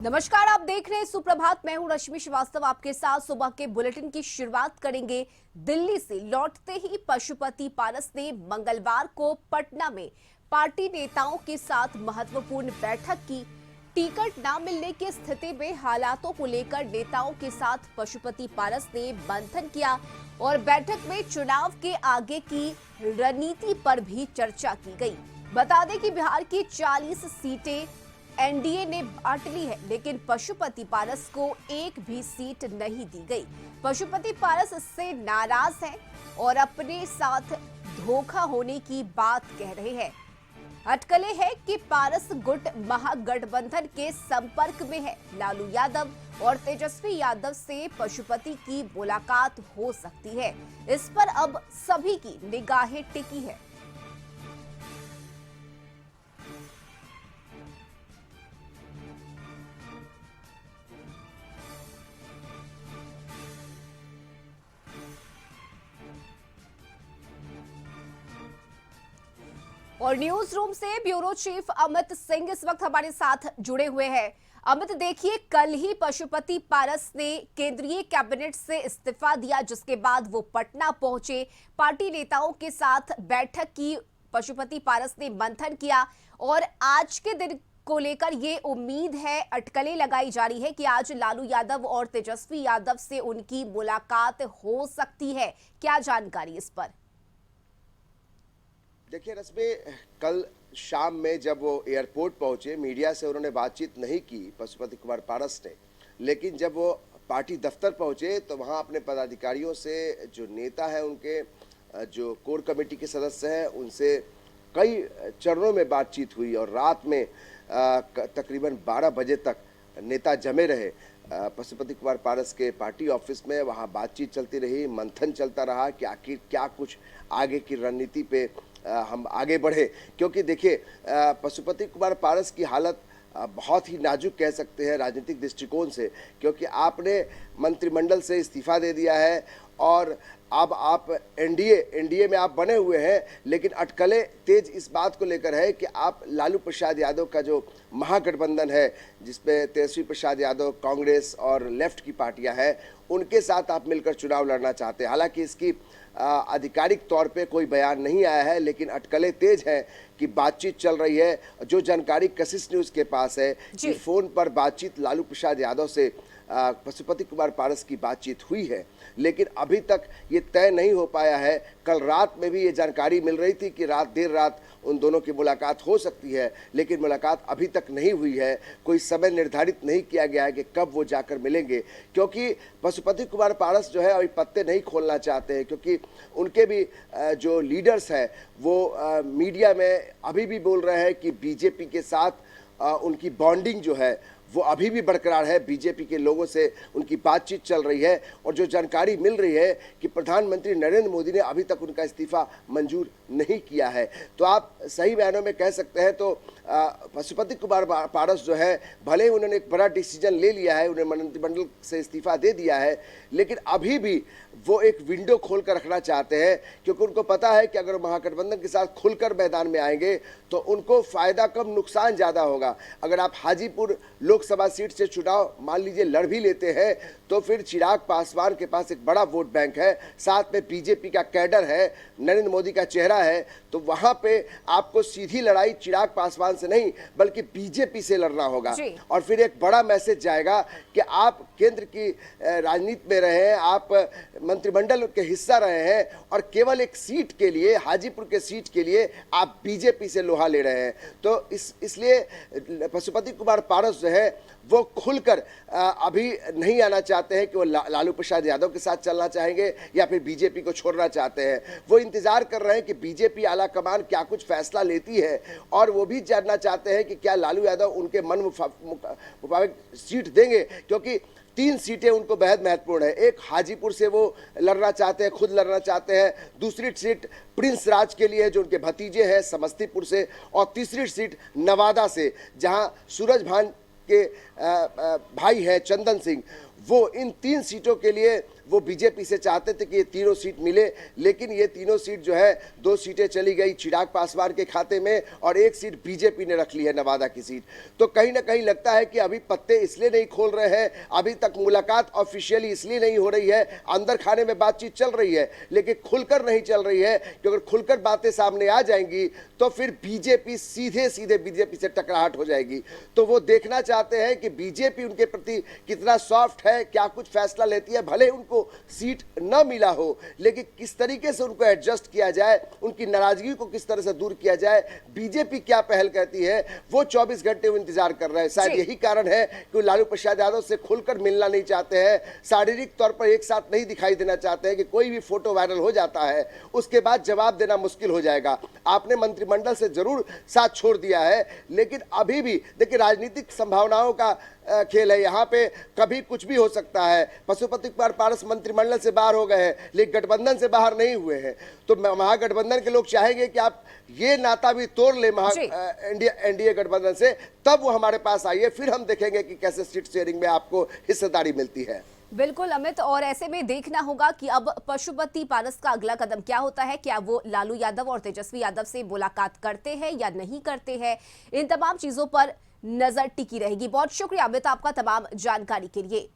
नमस्कार, आप देख रहे हैं सुप्रभात। मैं हूं रश्मि श्रीवास्तव, आपके साथ सुबह के बुलेटिन की शुरुआत करेंगे दिल्ली से। लौटते ही पशुपति पारस ने मंगलवार को पटना में पार्टी नेताओं के साथ महत्वपूर्ण बैठक की। टिकट न मिलने की स्थिति में हालातों को लेकर नेताओं के साथ पशुपति पारस ने मंथन किया और बैठक में चुनाव के आगे की रणनीति पर भी चर्चा की गई। बता दें कि बिहार की 40 सीटें एनडीए ने बांट ली है, लेकिन पशुपति पारस को एक भी सीट नहीं दी गई। पशुपति पारस इससे नाराज हैं और अपने साथ धोखा होने की बात कह रहे हैं। अटकलें है कि पारस गुट महागठबंधन के संपर्क में है। लालू यादव और तेजस्वी यादव से पशुपति की मुलाकात हो सकती है। इस पर अब सभी की निगाहें टिकी है। और न्यूज रूम से ब्यूरो चीफ अमित सिंह इस वक्त हमारे साथ जुड़े हुए हैं। अमित, देखिए, कल ही पशुपति पारस ने केंद्रीय कैबिनेट से इस्तीफा दिया, जिसके बाद वो पटना पहुंचे, पार्टी नेताओं के साथ बैठक की। पशुपति पारस ने मंथन किया और आज के दिन को लेकर ये उम्मीद है, अटकलें लगाई जा रही है कि आज लालू यादव और तेजस्वी यादव से उनकी मुलाकात हो सकती है। क्या जानकारी इस पर? देखिए रश्मि, कल शाम में जब वो एयरपोर्ट पहुंचे, मीडिया से उन्होंने बातचीत नहीं की पशुपति कुमार पारस ने, लेकिन जब वो पार्टी दफ्तर पहुंचे तो वहां अपने पदाधिकारियों से, जो नेता हैं उनके, जो कोर कमेटी के सदस्य हैं, उनसे कई चरणों में बातचीत हुई और रात में तकरीबन 12 बजे तक नेता जमे रहे पशुपति कुमार पारस के पार्टी ऑफिस में। वहाँ बातचीत चलती रही, मंथन चलता रहा कि आखिर क्या कुछ आगे की रणनीति पे हम आगे बढ़े। क्योंकि देखिए, पशुपति कुमार पारस की हालत बहुत ही नाजुक कह सकते हैं राजनीतिक दृष्टिकोण से, क्योंकि आपने मंत्रिमंडल से इस्तीफा दे दिया है और अब आप एनडीए में आप बने हुए हैं, लेकिन अटकलें तेज इस बात को लेकर है कि आप लालू प्रसाद यादव का जो महागठबंधन है, जिसमें तेजस्वी प्रसाद यादव, कांग्रेस और लेफ्ट की पार्टियां हैं, उनके साथ आप मिलकर चुनाव लड़ना चाहते हैं। हालांकि इसकी आधिकारिक तौर पे कोई बयान नहीं आया है, लेकिन अटकलें तेज हैं कि बातचीत चल रही है। जो जानकारी कशिश न्यूज़ के पास है कि फ़ोन पर बातचीत लालू प्रसाद यादव से पशुपति कुमार पारस की बातचीत हुई है, लेकिन अभी तक ये तय नहीं हो पाया है। कल रात में भी ये जानकारी मिल रही थी कि देर रात उन दोनों की मुलाकात हो सकती है, लेकिन मुलाकात अभी तक नहीं हुई है। कोई समय निर्धारित नहीं किया गया है कि कब वो जाकर मिलेंगे, क्योंकि पशुपति कुमार पारस जो है अभी पत्ते नहीं खोलना चाहते हैं, क्योंकि उनके भी जो लीडर्स हैं वो मीडिया में अभी भी बोल रहे हैं कि बीजेपी के साथ उनकी बॉन्डिंग जो है वो अभी भी बरकरार है। बीजेपी के लोगों से उनकी बातचीत चल रही है और जो जानकारी मिल रही है कि प्रधानमंत्री नरेंद्र मोदी ने अभी तक उनका इस्तीफा मंजूर नहीं किया है। तो आप सही मायनों में कह सकते हैं तो पशुपति कुमार पारस जो है, भले ही उन्होंने एक बड़ा डिसीजन ले लिया है, उन्हें मंत्रिमंडल से इस्तीफा दे दिया है, लेकिन अभी भी वो एक विंडो खोल कर रखना चाहते हैं, क्योंकि उनको पता है कि अगर महागठबंधन के साथ खुलकर मैदान में आएंगे तो उनको फायदा कम नुकसान ज़्यादा होगा। अगर आप हाजीपुर लोकसभा सीट से चुनाव मान लीजिए लड़ भी लेते हैं तो फिर चिराग पासवान के पास एक बड़ा वोट बैंक है, साथ में बीजेपी का कैडर है, नरेंद्र मोदी का चेहरा है, तो वहां पे आपको सीधी लड़ाई चिराग पासवान से नहीं बल्कि बीजेपी से लड़ना होगा। और फिर एक बड़ा मैसेज जाएगा कि आप केंद्र की राजनीति में रहे हैं, आप मंत्रिमंडल के हिस्सा रहे हैं और केवल एक सीट के लिए, हाजीपुर के सीट के लिए आप बीजेपी से लोहा ले रहे हैं। तो इसलिए पशुपति कुमार पारस जो है वो खुलकर अभी नहीं आना चाहते हैं कि वो लालू प्रसाद यादव के साथ चलना चाहेंगे या फिर बीजेपी को छोड़ना चाहते हैं। वो इंतजार कर रहे हैं कि बीजेपी आला कमान क्या कुछ फैसला लेती है, और वो भी जानना चाहते हैं कि क्या लालू यादव उनके मन मुताबिक सीट देंगे, क्योंकि 3 सीटें उनको बेहद महत्वपूर्ण है। एक हाजीपुर से वो लड़ना चाहते हैं, खुद लड़ना चाहते हैं। दूसरी सीट प्रिंस राज के लिए है, जो उनके भतीजे हैं समस्तीपुर से, और तीसरी सीट नवादा से, जहां सूरज भान के भाई है चंदन सिंह, वो इन 3 सीटों के लिए वो बीजेपी से चाहते थे कि ये तीनों सीट मिले, लेकिन ये तीनों सीट जो है 2 सीटें चली गई चिराग पासवान के खाते में और 1 सीट बीजेपी ने रख ली है नवादा की सीट। तो कहीं ना कहीं लगता है कि अभी पत्ते इसलिए नहीं खोल रहे हैं, अभी तक मुलाकात ऑफिशियली इसलिए नहीं हो रही है, अंदर खाने में बातचीत चल रही है लेकिन खुलकर नहीं चल रही है, कि अगर खुलकर बातें सामने आ जाएंगी तो फिर बीजेपी सीधे सीधे बीजेपी से टकराहट हो जाएगी। तो वो देखना चाहते हैं कि बीजेपी उनके प्रति कितना सॉफ्ट है, क्या कुछ फैसला लेती है, भले उनको सीट न मिला हो लेकिन किस तरीके से उनको एडजस्ट किया जाए, उनकी नाराजगी को किस तरह से दूर किया जाए, बीजेपी क्या पहल करती है, वो 24 घंटे वो इंतजार कर रहे हैं। शायद यही कारण है कि लालू प्रसाद यादव से खुलकर मिलना नहीं चाहते हैं, शारीरिक तौर पर एक साथ नहीं दिखाई देना चाहते हैं कि कोई भी फोटो वायरल हो जाता है उसके बाद जवाब देना मुश्किल हो जाएगा। आपने मंत्रिमंडल से जरूर साथ छोड़ दिया है लेकिन अभी भी देखिए राजनीतिक संभावनाओं का खेल है, यहाँ पे कभी कुछ भी हो सकता है। पशुपति कुमार पारस मंत्रिमंडल से बाहर हो गए हैं लेकिन गठबंधन से बाहर नहीं हुए हैं, तो महागठबंधन के लोग चाहेंगे कि आप ये नाता भी तोड़ ले एनडीए गठबंधन से, तब वो हमारे पास आइए, फिर हम देखेंगे कि कैसे सीट शेयरिंग में आपको हिस्सेदारी मिलती है। बिल्कुल अमित, और ऐसे में देखना होगा कि अब पशुपति पारस का अगला कदम क्या होता है, क्या वो लालू यादव और तेजस्वी यादव से मुलाकात करते हैं या नहीं करते हैं, इन तमाम चीजों पर नजर टिकी रहेगी। बहुत शुक्रिया अमित आपका तमाम जानकारी के लिए।